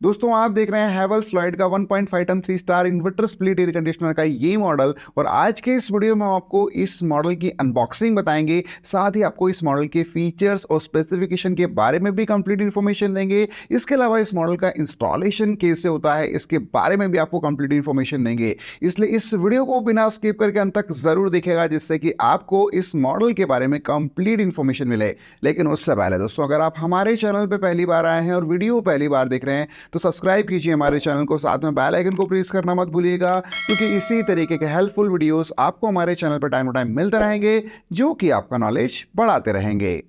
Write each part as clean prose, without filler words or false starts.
दोस्तों आप देख रहे हैं हैवेल्स फ्लॉइड का 1.5 ton 3 star inverter split air conditioner का ये मॉडल। और आज के इस वीडियो में हम आपको इस मॉडल की अनबॉक्सिंग बताएंगे, साथ ही आपको इस मॉडल के फीचर्स और स्पेसिफिकेशन के बारे में भी कंप्लीट इन्फॉर्मेशन देंगे। इसके अलावा इस मॉडल का इंस्टॉलेशन कैसे होता है इसके बारे में भी आपको कंप्लीट इन्फॉर्मेशन देंगे। इसलिए इस वीडियो को बिना स्किप करके अंत तक जरूर देखिएगा, जिससे कि आपको इस मॉडल के बारे में कंप्लीट इन्फॉर्मेशन मिले। लेकिन उससे पहले दोस्तों, अगर आप हमारे चैनल पर पहली बार आए हैं और वीडियो पहली बार देख रहे हैं तो सब्सक्राइब कीजिए हमारे चैनल को, साथ में बेल आइकन को प्रेस करना मत भूलिएगा, क्योंकि इसी तरीके के हेल्पफुल वीडियोस आपको हमारे चैनल पर टाइम टू टाइम मिलते रहेंगे, जो कि आपका नॉलेज बढ़ाते रहेंगे।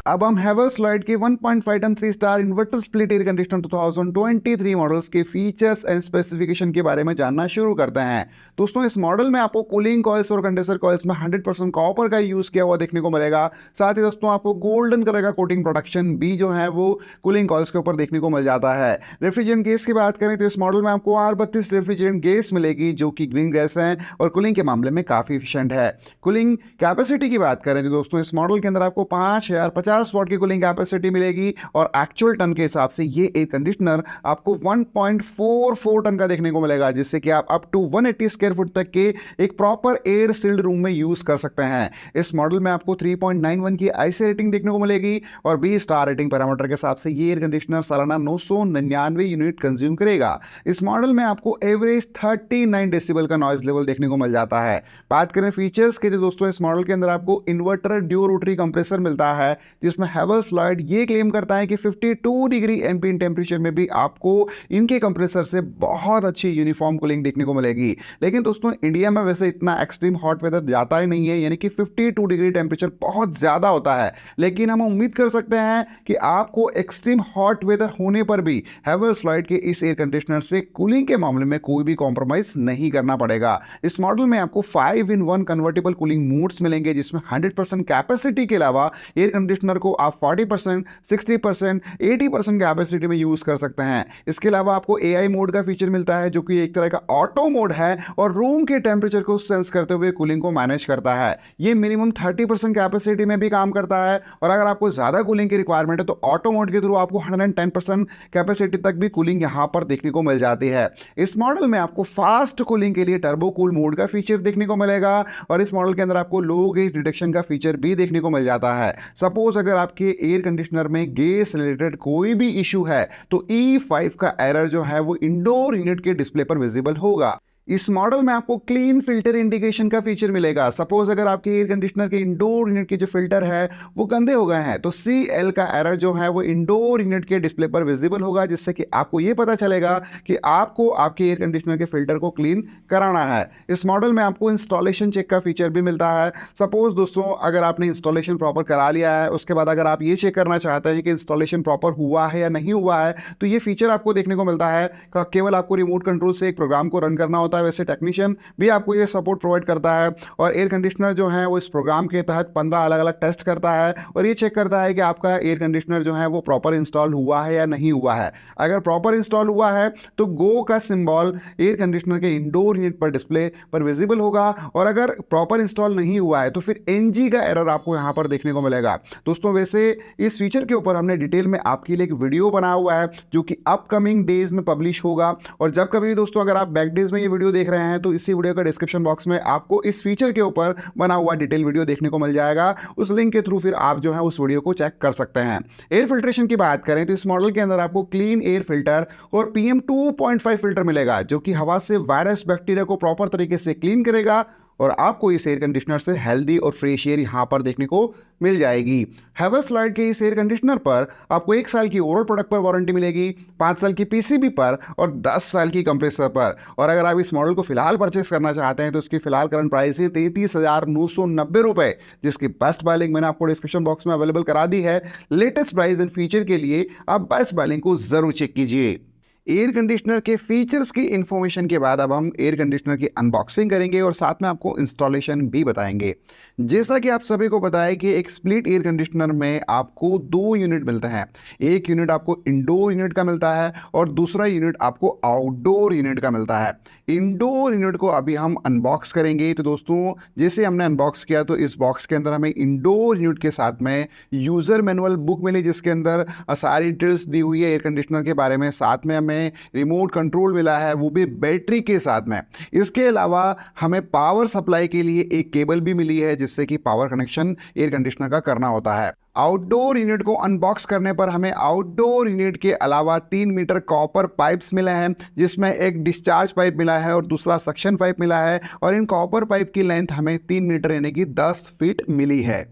अब हम हैवेल्स फ्लॉइड के 1.5 ton 3 star inverter split air conditioner 2023 models के फीचर्स एंड स्पेसिफिकेशन के बारे में जानना शुरू करते हैं। दोस्तों इस मॉडल में आपको कूलिंग कॉइल्स और कंडेंसर कॉइल्स में 100% कॉपर का यूज किया हुआ देखने को मिलेगा। साथ ही दोस्तों आपको गोल्डन कलर का कोटिंग प्रोटेक्शन भी जो है वो कूलिंग कॉइल्स के ऊपर देखने को मिल जाता है। रेफ्रिजरेंट गैस की बात करें तो इस मॉडल में आपको R32 रेफ्रिजरेंट गैस मिलेगी, जो कि ग्रीन गैस है और कूलिंग के मामले में काफी एफिशिएंट है। कूलिंग कैपेसिटी की बात करें तो दोस्तों इस मॉडल के अंदर आपको 5050 वॉट की कूलिंग कैपेसिटी मिलेगी, और एक्चुअल टन के हिसाब से ये एयर कंडीशनर आपको 1.44 टन का देखने को मिलेगा, जिससे कि आप अप टू 180 स्क्वायर फुट तक के एक प्रॉपर एयर सील्ड रूम में यूज कर सकते हैं। इस मॉडल में आपको 3.91 की आईसी रेटिंग देखने को मिलेगी, और 20 स्टार रेटिंग पैरामीटर के हिसाब से ये एयर कंडीशनर सालाना 999 यूनिट कंज्यूम करेगा। इस मॉडल में आपको एवरेज 39 डेसिबल का नॉइज लेवल देखने को मिल जाता है। बात करें फीचर्स के, दोस्तों इस मॉडल के अंदर आपको इन्वर्टर ड्यू रोटरी कंप्रेसर मिलता है, जिसमें हैवेल्स फ्लॉइड ये क्लेम करता है कि 52 डिग्री एम्बिएंट टेम्परेचर में भी आपको इनके कंप्रेसर से बहुत अच्छी यूनिफॉर्म कूलिंग देखने को मिलेगी। लेकिन दोस्तों इंडिया में वैसे इतना एक्सट्रीम हॉट वेदर जाता ही नहीं है, यानी कि 52 डिग्री टेम्परेचर बहुत ज्यादा होता है। लेकिन हम उम्मीद कर सकते हैं कि आपको एक्सट्रीम हॉट वेदर होने पर भी हैवेल्स फ्लॉइड के इस एयर कंडीशनर से कूलिंग के मामले में कोई भी कॉम्प्रोमाइज नहीं करना पड़ेगा। इस मॉडल में आपको 5-in-1 कन्वर्टेबल कूलिंग मोड्स मिलेंगे, जिसमें 100% कैपेसिटी के अलावा एयर कंडीशनर को आप 40%, 60%, 80% कैपेसिटी में यूज कर सकते हैं। इसके अलावा आपको AI मोड का फीचर मिलता है, जो कि एक तरह का ऑटो मोड है और रूम के टेम्परेचर को सेंस करते हुए कूलिंग को मैनेज करता है। ये मिनिमम 30% कैपेसिटी में भी काम करता है, और अगर आपको ज्यादा कूलिंग की रिक्वायरमेंट है तो ऑटो मोड के थ्रू आपको 110% कैपेसिटी तक भी कूलिंग यहां पर देखने को मिल जाती है। इस मॉडल में आपको फास्ट कूलिंग के लिए टर्बो कूल मोड का फीचर देखने को मिलेगा, और इस मॉडल के अंदर आपको लो गेज डिटेक्शन का फीचर भी देखने को मिल जाता है। सपोज अगर आपके एयर कंडीशनर में गैस रिलेटेड कोई भी इशू है तो E5 का एरर जो है वो इंडोर यूनिट के डिस्प्ले पर विजिबल होगा। इस मॉडल में आपको क्लीन फिल्टर इंडिकेशन का फीचर मिलेगा। सपोज अगर आपके एयर कंडीशनर के इंडोर यूनिट के जो फिल्टर है वो गंदे हो गए हैं तो CL का एरर जो है वो इंडोर यूनिट के डिस्प्ले पर विजिबल होगा, जिससे कि आपको ये पता चलेगा कि आपको आपके एयर कंडीशनर के फिल्टर को क्लीन कराना है। इस मॉडल में आपको इंस्टॉलेशन चेक का फीचर भी मिलता है। सपोज दोस्तों अगर आपने इंस्टॉलेशन प्रॉपर करा लिया है, उसके बाद अगर आप ये चेक करना चाहते हैं कि इंस्टॉलेशन प्रॉपर हुआ है या नहीं हुआ है, तो ये फीचर आपको देखने को मिलता है। केवल आपको रिमोट कंट्रोल से एक प्रोग्राम को रन करना होता है, वैसे टेक्नीशियन भी आपको ये सपोर्ट प्रोवाइड करता है। और एयर कंडीशनर जो है वो इस प्रोग्राम के तहत 15 अलग अलग टेस्ट करता है, और ये चेक करता है कि आपका एयर कंडीशनर जो है वो प्रॉपर इंस्टॉल हुआ है या नहीं हुआ है। अगर प्रॉपर इंस्टॉल हुआ है तो गो का सिंबल एयर कंडीशनर के इंडोर यूनिट पर डिस्प्ले पर विजिबल होगा, और अगर प्रॉपर इंस्टॉल नहीं हुआ है तो फिर NG का एरर आपको यहां पर देखने को मिलेगा। दोस्तों वैसे इस फीचर के ऊपर हमने डिटेल में आपके लिए एक वीडियो बनाया हुआ है, जो कि अपकमिंग डेज में पब्लिश होगा। और जब कभी भी दोस्तों अगर आप बैक डेज में ये वीडियो देख रहे हैं तो इसी वीडियो का डिस्क्रिप्शन बॉक्स में आपको इस फीचर के ऊपर बना हुआ डिटेल वीडियो देखने को मिल जाएगा। उस लिंक के थ्रू फिर आप जो है उस वीडियो को चेक कर सकते हैं। एयर फिल्ट्रेशन की बात करें तो इस मॉडल के अंदर आपको क्लीन एयर फिल्टर और PM2.5 फिल्टर मिलेगा, जो कि हवा से वायरस बैक्टीरिया को प्रॉपर तरीके से क्लीन करेगा, और आपको इस एयर कंडीशनर से हेल्दी और फ्रेश एयर यहां पर देखने को मिल जाएगी। हैवेल्स फ्लॉइड के इस एयर कंडीशनर पर आपको 1 साल की ओवरऑल प्रोडक्ट पर वारंटी मिलेगी, 5 साल की PCB पर और 10 साल की कंप्रेसर पर। और अगर आप इस मॉडल को फिलहाल परचेस करना चाहते हैं तो इसकी फिलहाल करंट प्राइस है 33,990 रुपए, जिसकी बेस्ट बाय लिंक मैंने आपको डिस्क्रिप्शन बॉक्स में अवेलेबल करा दी है। लेटेस्ट प्राइस एंड फीचर के लिए आप बेस्ट बाय लिंक को जरूर चेक कीजिए। एयर कंडीशनर के फीचर्स की इंफॉर्मेशन के बाद अब हम एयर कंडीशनर की अनबॉक्सिंग करेंगे और साथ में आपको इंस्टॉलेशन भी बताएंगे। जैसा कि आप सभी को पता है कि एक स्प्लिट एयर कंडीशनर में आपको दो यूनिट मिलते हैं। एक यूनिट आपको इंडोर यूनिट का मिलता है और दूसरा यूनिट आपको आउटडोर यूनिट का मिलता है। इंडोर यूनिट को अभी हम अनबॉक्स करेंगे। तो दोस्तों, जैसे हमने अनबॉक्स किया तो इस बॉक्स के अंदर हमें इंडोर यूनिट के साथ में यूज़र मैनुअल बुक मिली, जिसके अंदर सारी डिटेल्स दी हुई है एयर कंडीशनर के बारे में। साथ में हमें रिमोट कंट्रोल मिला है, वो भी बैटरी के साथ में। इसके अलावा हमें पावर सप्लाई के लिए एक केबल भी मिली है, जिससे कि पावर कनेक्शन एयर कंडीशनर का करना होता है। आउटडोर यूनिट को अनबॉक्स करने पर हमें आउटडोर यूनिट के अलावा 3 मीटर कॉपर पाइप्स मिले हैं, जिसमें एक डिस्चार्ज पाइप मिला है और दूसरा सक्शन पाइप मिला है। और इन कॉपर पाइप की लेंथ हमें 3 मीटर यानी कि 10 फीट मिली है।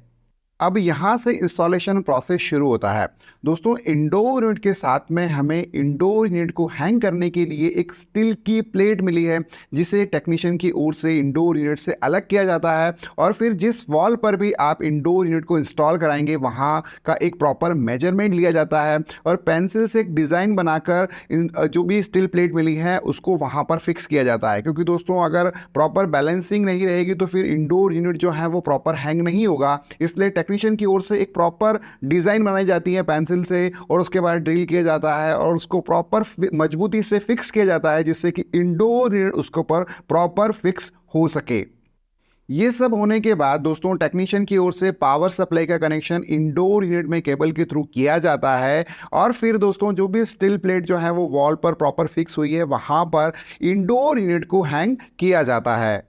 अब यहाँ से इंस्टॉलेशन प्रोसेस शुरू होता है। दोस्तों, इंडोर यूनिट के साथ में हमें इंडोर यूनिट को हैंग करने के लिए एक स्टील की प्लेट मिली है, जिसे टेक्नीशियन की ओर से इंडोर यूनिट से अलग किया जाता है। और फिर जिस वॉल पर भी आप इंडोर यूनिट को इंस्टॉल कराएंगे, वहाँ का एक प्रॉपर मेजरमेंट लिया जाता है और पेंसिल से एक डिज़ाइन बनाकर जो भी स्टील प्लेट मिली है उसको वहाँ पर फिक्स किया जाता है। क्योंकि दोस्तों, अगर प्रॉपर बैलेंसिंग नहीं रहेगी तो फिर इंडोर यूनिट जो है वो प्रॉपर हैंग नहीं होगा। इसलिए टेक्नीशियन की ओर से एक प्रॉपर डिज़ाइन बनाई जाती है पेंसिल से, और उसके बाद ड्रिल किया जाता है और उसको प्रॉपर मजबूती से फिक्स किया जाता है, जिससे कि इंडोर यूनिट उसके ऊपर प्रॉपर फिक्स हो सके। ये सब होने के बाद दोस्तों, टेक्नीशियन की ओर से पावर सप्लाई का कनेक्शन इंडोर यूनिट में केबल के थ्रू किया जाता है। और फिर दोस्तों, जो भी स्टील प्लेट जो है वो वॉल पर प्रॉपर फिक्स हुई है, वहां पर इंडोर यूनिट को हैंग किया जाता है।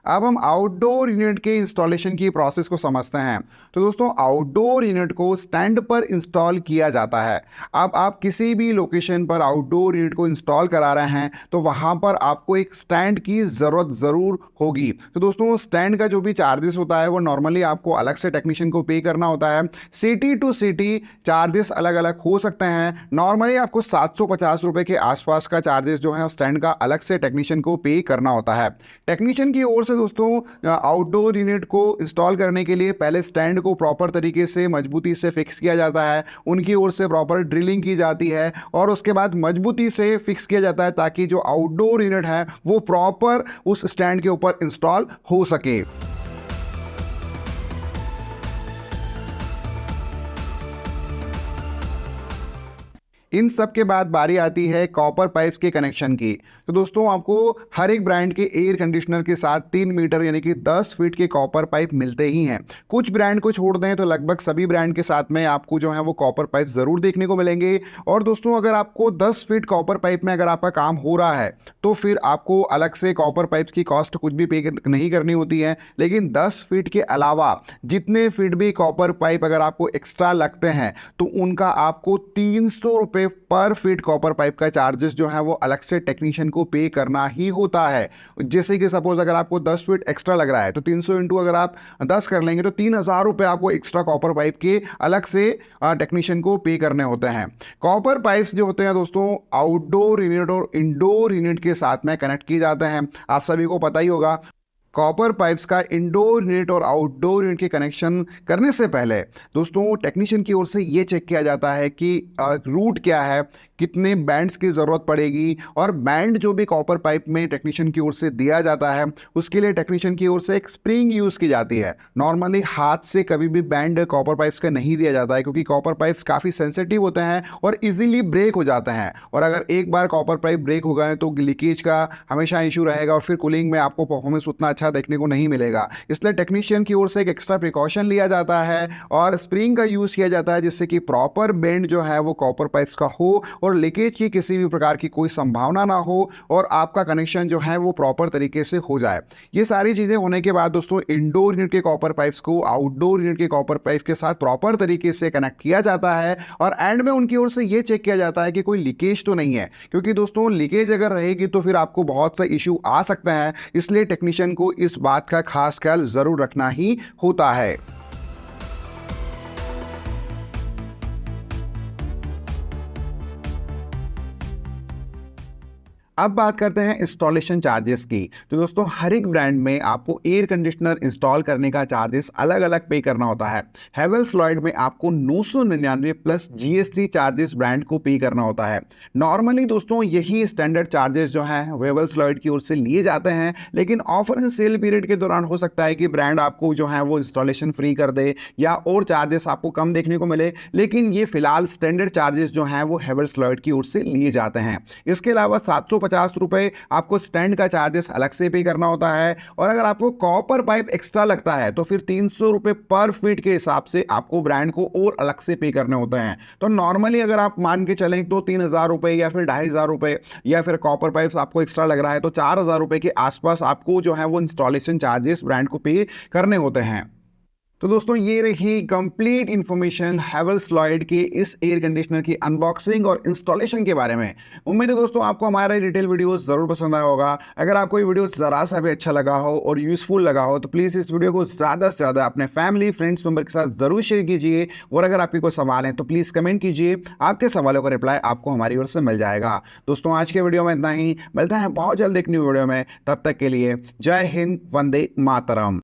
अब हम आउटडोर यूनिट के इंस्टॉलेशन की प्रोसेस को समझते हैं। तो दोस्तों, आउटडोर यूनिट को स्टैंड पर इंस्टॉल किया जाता है। अब आप किसी भी लोकेशन पर आउटडोर यूनिट को इंस्टॉल करा रहे हैं तो वहाँ पर आपको एक स्टैंड की ज़रूरत ज़रूर होगी। तो दोस्तों, स्टैंड का जो भी चार्जेस होता है वो नॉर्मली आपको अलग से टेक्नीशियन को पे करना होता है। सिटी टू सिटी चार्जेस अलग अलग हो सकते हैं। नॉर्मली आपको 750 रुपये के आसपास का चार्जेस जो है स्टैंड का अलग से टेक्नीशियन को पे करना होता है। टेक्नीशियन की ओर से दोस्तों, आउटडोर यूनिट को इंस्टॉल करने के लिए पहले स्टैंड को प्रॉपर तरीके से मजबूती से फिक्स किया जाता है। उनकी ओर से प्रॉपर ड्रिलिंग की जाती है और उसके बाद मजबूती से फिक्स किया जाता है, ताकि जो आउटडोर यूनिट है वो प्रॉपर उस स्टैंड के ऊपर इंस्टॉल हो सके। इन सब के बाद बारी आती है कॉपर पाइप्स के कनेक्शन की। तो दोस्तों, आपको हर एक ब्रांड के एयर कंडीशनर के साथ 3 मीटर यानी कि 10 फीट के कॉपर पाइप मिलते ही हैं। कुछ ब्रांड को छोड़ दें तो लगभग सभी ब्रांड के साथ में आपको जो है वो कॉपर पाइप ज़रूर देखने को मिलेंगे। और दोस्तों, अगर आपको 10 फीट कॉपर पाइप में अगर आपका काम हो रहा है तो फिर आपको अलग से कॉपर पाइप्स की कॉस्ट कुछ भी पे नहीं करनी होती है। लेकिन 10 फीट के अलावा जितने फीट भी कॉपर पाइप अगर आपको एक्स्ट्रा लगते हैं तो उनका आपको 300 रुपये पर फीट कॉपर पाइप का चार्जेस जो है वो अलग से टेक्नीशियन को पे करना ही होता है। जैसे कि सपोज अगर आपको 10 फीट एक्स्ट्रा लग रहा है तो 300 इंटू अगर आप 10 कर लेंगे तो 3000 रुपये आपको एक्स्ट्रा कॉपर पाइप के अलग से टेक्नीशियन को पे करने होते हैं। कॉपर पाइप्स जो होते हैं दोस्तों, आउटडोर यूनिट और इंडोर यूनिट के साथ में कनेक्ट किए जाते हैं। आप सभी को पता ही होगा, कॉपर पाइप्स का इंडोर यूनिट और आउटडोर यूनिट के कनेक्शन करने से पहले दोस्तों टेक्नीशियन की ओर से ये चेक किया जाता है कि रूट क्या है, कितने बैंड्स की ज़रूरत पड़ेगी। और बैंड जो भी कॉपर पाइप में टेक्नीशियन की ओर से दिया जाता है उसके लिए टेक्नीशियन की ओर से एक स्प्रिंग यूज़ की जाती है। नॉर्मली हाथ से कभी भी बैंड कॉपर पाइप्स का नहीं दिया जाता है, क्योंकि कॉपर पाइप्स काफ़ी सेंसिटिव होते हैं और इजीली ब्रेक हो जाते हैं। और अगर एक बार कॉपर पाइप ब्रेक हो गए तो लीकेज का हमेशा इशू रहेगा और फिर कूलिंग में आपको परफॉर्मेंस उतना अच्छा अच्छा देखने को नहीं मिलेगा। इसलिए टेक्नीशियन की ओर से एक एक्स्ट्रा प्रिकॉशन लिया जाता है और स्प्रिंग का यूज़ किया जाता है, जिससे कि प्रॉपर बेंड जो है वो कॉपर पाइप्स का हो और लीकेज की किसी भी प्रकार की कोई संभावना ना हो और आपका कनेक्शन जो है वो प्रॉपर तरीके से हो जाए। ये सारी चीज़ें होने के बाद दोस्तों इंडोर यूनिट के कॉपर पाइप्स को आउटडोर यूनिट के कॉपर पाइप के साथ प्रॉपर तरीके से कनेक्ट किया जाता है और एंड में उनकी ओर से ये चेक किया जाता है कि कोई लीकेज तो नहीं है, क्योंकि दोस्तों लीकेज अगर रहेगी तो फिर आपको बहुत सा इशू आ सकता है। इसलिए टेक्नीशियन को इस बात का खास ख्याल जरूर रखना ही होता है। अब बात करते हैं इंस्टॉलेशन चार्जेस की। तो दोस्तों हर एक ब्रांड में आपको एयर कंडीशनर इंस्टॉल करने का चार्जेस अलग अलग पे करना होता है। हेवेल्स लॉयड में आपको 999 प्लस जीएसटी चार्जेस ब्रांड को पे करना होता है। नॉर्मली दोस्तों यही स्टैंडर्ड चार्जेस जो हैं हेवेल्स लॉयड की ओर से लिए जाते हैं, लेकिन ऑफर एंड सेल पीरियड के दौरान हो सकता है कि ब्रांड आपको जो है वो इंस्टॉलेशन फ्री कर दे या और चार्जेस आपको कम देखने को मिले, लेकिन ये फिलहाल स्टैंडर्ड चार्जेस जो हैं वो हेवेल्स लॉयड की ओर से लिए जाते हैं। इसके अलावा 750 रुपए आपको स्टैंड का चार्जेस अलग से पे करना होता है और अगर आपको कॉपर पाइप एक्स्ट्रा लगता है तो फिर 300 रुपए पर फीट के हिसाब से आपको ब्रांड को और अलग से पे करने होते हैं। तो नॉर्मली अगर आप मान के चलें तो 3000 रुपए या फिर 2500 रुपए या फिर कॉपर पाइप्स आपको एक्स्ट्रा लग रहा है तो 4000 रुपए के आसपास आपको जो है वो इंस्टॉलेशन चार्जेस ब्रांड को पे करने होते हैं। तो दोस्तों ये रही कंप्लीट इंफॉर्मेशन हेवेल्स लॉयड के इस एयर कंडीशनर की अनबॉक्सिंग और इंस्टॉलेशन के बारे में। उम्मीद है दोस्तों आपको हमारा डिटेल वीडियो ज़रूर पसंद आया होगा। अगर आपको ये वीडियो ज़रा सा भी अच्छा लगा हो और यूज़फुल लगा हो तो प्लीज़ इस वीडियो को ज़्यादा से ज़्यादा अपने फैमिली फ्रेंड्स मेंबर के साथ ज़रूर शेयर कीजिए और अगर आपके कोई सवाल हैं तो प्लीज़ कमेंट कीजिए। आपके सवालों का रिप्लाई आपको हमारी ओर से मिल जाएगा। दोस्तों आज के वीडियो में इतना ही, मिलता है बहुत जल्द एक न्यू वीडियो में। तब तक के लिए जय हिंद, वंदे मातरम।